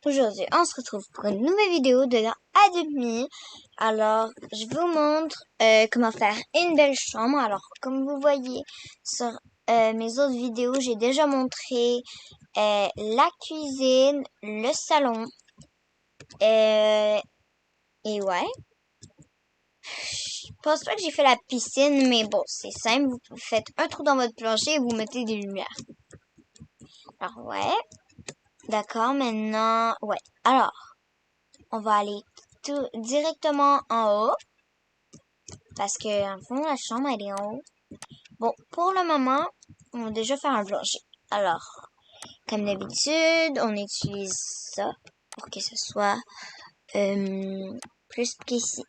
Aujourd'hui, on se retrouve pour une nouvelle vidéo de la Adobe. Alors, je vous montre comment faire une belle chambre. Alors, comme vous voyez sur mes autres vidéos, j'ai déjà montré la cuisine, le salon. Et ouais. Je pense pas que j'ai fait la piscine, mais bon, c'est simple. Vous faites un trou dans votre plancher et vous mettez des lumières. Alors, ouais. D'accord, maintenant, ouais. Alors, on va aller directement en haut. Parce que, en fond, la chambre, elle est en haut. Bon, pour le moment, on va déjà faire un plancher. Alors, comme d'habitude, on utilise ça pour que ce soit plus précis.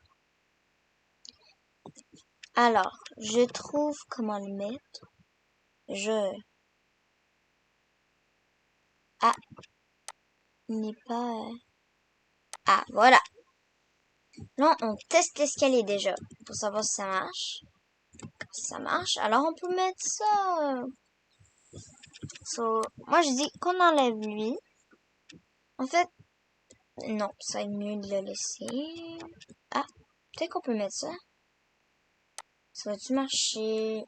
Alors, je trouve comment le mettre. Ah, il n'est pas... Ah, voilà. Là, on teste l'escalier déjà pour savoir si ça marche. Si ça marche, alors on peut mettre ça. Moi, je dis qu'on enlève lui. En fait, non, ça est mieux de le laisser. Ah, peut-être qu'on peut mettre ça. Ça va-tu marcher?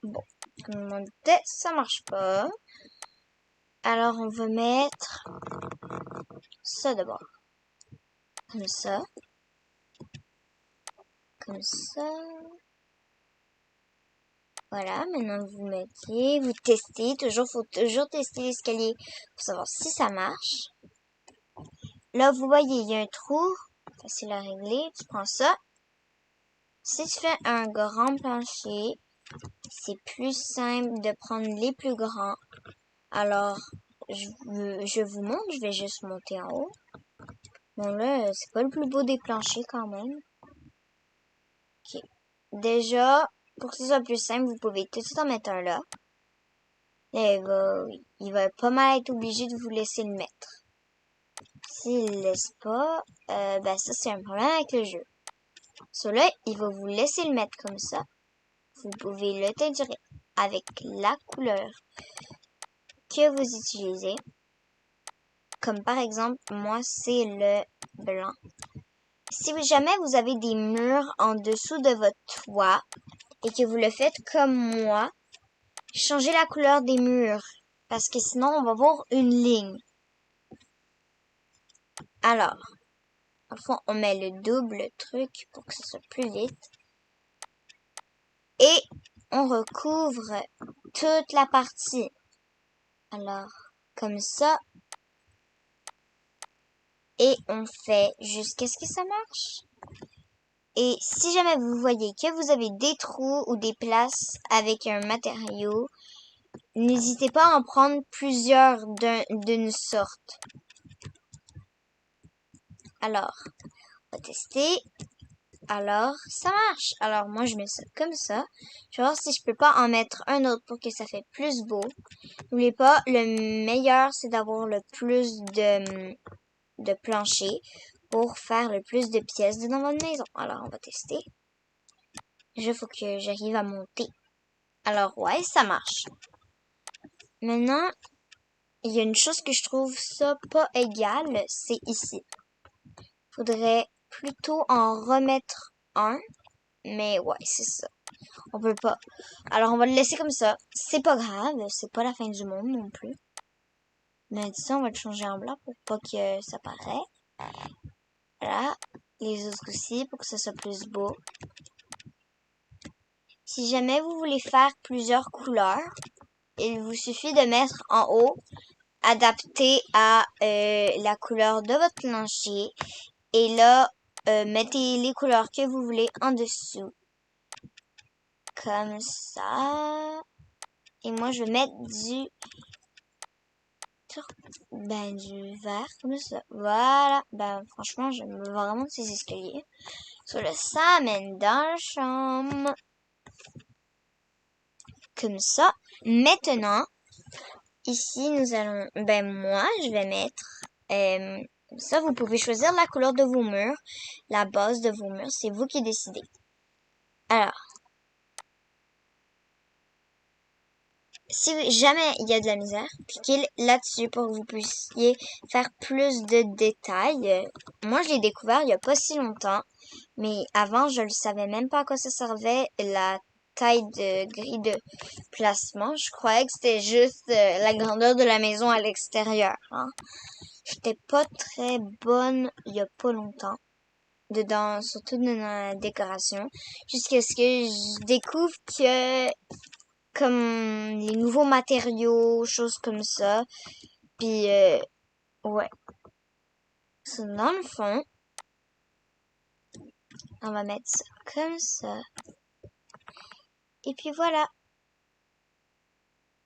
Bon, comme on dit, ça marche pas. Alors, on va mettre ça d'abord. Comme ça. Comme ça. Voilà, maintenant vous mettez, vous testez. Faut toujours tester l'escalier pour savoir si ça marche. Là, vous voyez, il y a un trou. Facile à régler. Tu prends ça. Si tu fais un grand plancher, c'est plus simple de prendre les plus grands. Alors, je vous montre, je vais juste monter en haut. Bon là, c'est pas le plus beau des planchers quand même. Ok. Déjà, pour que ce soit plus simple, vous pouvez tout de suite en mettre un là. Et il va pas mal être obligé de vous laisser le mettre. S'il ne laisse pas, ben ça c'est un problème avec le jeu. Celui-là, il va vous laisser le mettre comme ça. Vous pouvez le teinturer avec la couleur que vous utilisez. Comme par exemple, moi, c'est le blanc. Si jamais vous avez des murs en dessous de votre toit et que vous le faites comme moi, changez la couleur des murs parce que sinon, on va voir une ligne. Alors, au fond, on met le double truc pour que ce soit plus vite. Et on recouvre toute la partie. Alors, comme ça. Et on fait jusqu'à ce que ça marche. Et si jamais vous voyez que vous avez des trous ou des places avec un matériau, n'hésitez pas à en prendre plusieurs d'une sorte. Alors, on va tester. Alors, ça marche. Alors, moi, je mets ça comme ça. Je vais voir si je peux pas en mettre un autre pour que ça fait plus beau. N'oubliez pas, le meilleur, c'est d'avoir le plus de plancher pour faire le plus de pièces dans votre maison. Alors, on va tester. Il faut que j'arrive à monter. Alors, ouais, ça marche. Maintenant, il y a une chose que je trouve ça pas égal, c'est ici. Faudrait plutôt en remettre un, mais ouais, c'est ça. On peut pas. Alors, on va le laisser comme ça. C'est pas grave, c'est pas la fin du monde non plus. Mais ça, on va le changer en blanc pour pas que ça paraisse. Voilà. Les autres aussi, pour que ça soit plus beau. Si jamais vous voulez faire plusieurs couleurs, il vous suffit de mettre en haut, adapté à la couleur de votre plancher. Et là, mettez les couleurs que vous voulez en dessous. Comme ça. Et moi, je vais mettre du vert, comme ça. Voilà. Ben, franchement, j'aime vraiment ces escaliers. Ça amène dans la chambre. Comme ça. Maintenant, ici, nous allons, moi, je vais mettre, ça, vous pouvez choisir la couleur de vos murs, la base de vos murs, c'est vous qui décidez. Alors, si jamais il y a de la misère, cliquez là-dessus pour que vous puissiez faire plus de détails. Moi, je l'ai découvert il y a pas si longtemps, mais avant, je ne savais même pas à quoi ça servait, la taille de grille de placement. Je croyais que c'était juste la grandeur de la maison à l'extérieur. Hein. J'étais pas très bonne il y a pas longtemps, dedans, surtout dans la décoration, jusqu'à ce que je découvre que comme les nouveaux matériaux, choses comme ça. Puis, ouais. So, dans le fond, on va mettre ça comme ça. Et puis voilà,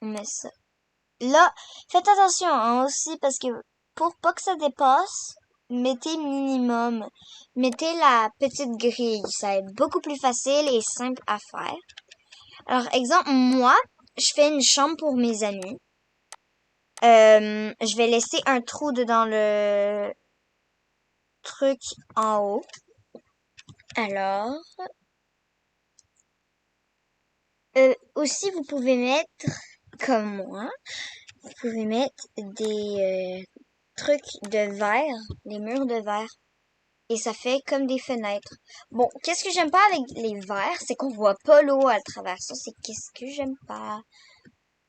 on met ça. Là, faites attention hein, aussi parce que pour pas que ça dépasse, mettez minimum. Mettez la petite grille. Ça va être beaucoup plus facile et simple à faire. Alors, exemple, moi, je fais une chambre pour mes amis. Je vais laisser un trou dedans le truc en haut. Alors, aussi vous pouvez mettre, comme moi, vous pouvez mettre des trucs de verre, des murs de verre. Et ça fait comme des fenêtres. Bon, qu'est-ce que j'aime pas avec les verres, c'est qu'on voit pas l'eau à travers ça. C'est qu'est-ce que j'aime pas.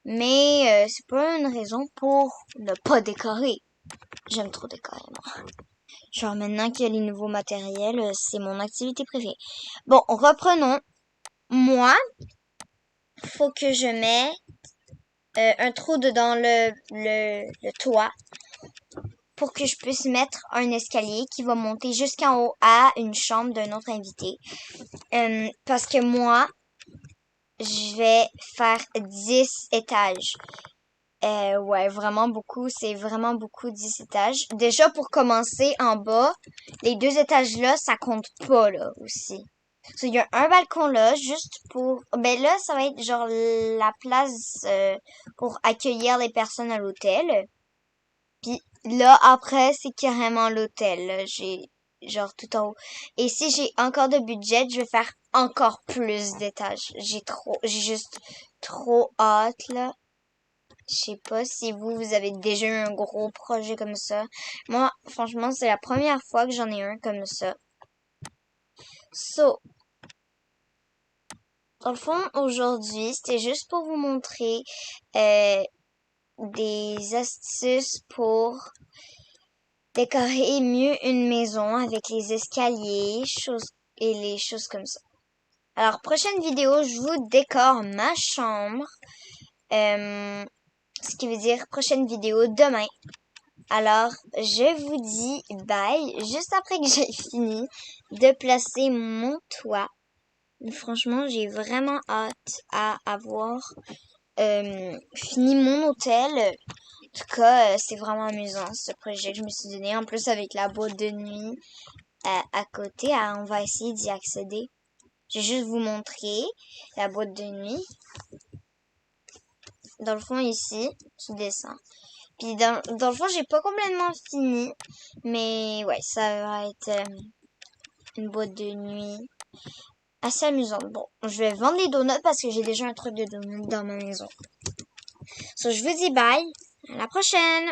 Mais c'est pas une raison pour ne pas décorer. J'aime trop décorer, moi. Genre maintenant qu'il y a les nouveaux matériels, c'est mon activité préférée. Bon, reprenons. Moi, faut que je mette un trou dedans le toit pour que je puisse mettre un escalier qui va monter jusqu'en haut à une chambre d'un autre invité. Parce que moi, je vais faire 10 étages. Ouais, vraiment beaucoup. C'est vraiment beaucoup 10 étages. Déjà, pour commencer en bas, les 2 étages là, ça compte pas là aussi. So, il y a un balcon là, juste pour... Ben là, ça va être genre la place pour accueillir les personnes à l'hôtel. Puis là, après, c'est carrément l'hôtel. Là. J'ai genre tout en haut. Et si j'ai encore de budget, je vais faire encore plus d'étages. J'ai juste trop hâte, là. Je sais pas si vous avez déjà eu un gros projet comme ça. Moi, franchement, c'est la première fois que j'en ai un comme ça. So, dans le fond, aujourd'hui, c'était juste pour vous montrer des astuces pour décorer mieux une maison avec les escaliers, et les choses comme ça. Alors, prochaine vidéo, je vous décore ma chambre. Ce qui veut dire prochaine vidéo demain. Alors, je vous dis bye juste après que j'ai fini de placer mon toit. Franchement, j'ai vraiment hâte à avoir fini mon hôtel. En tout cas, c'est vraiment amusant ce projet que je me suis donné. En plus, avec la boîte de nuit à côté, on va essayer d'y accéder. Je vais juste vous montrer la boîte de nuit. Dans le fond, ici, tu descends. Puis dans le fond, j'ai pas complètement fini. Mais ouais, ça va être une boîte de nuit assez amusante. Bon, je vais vendre les donuts parce que j'ai déjà un truc de donuts dans ma maison. So, je vous dis bye. À la prochaine!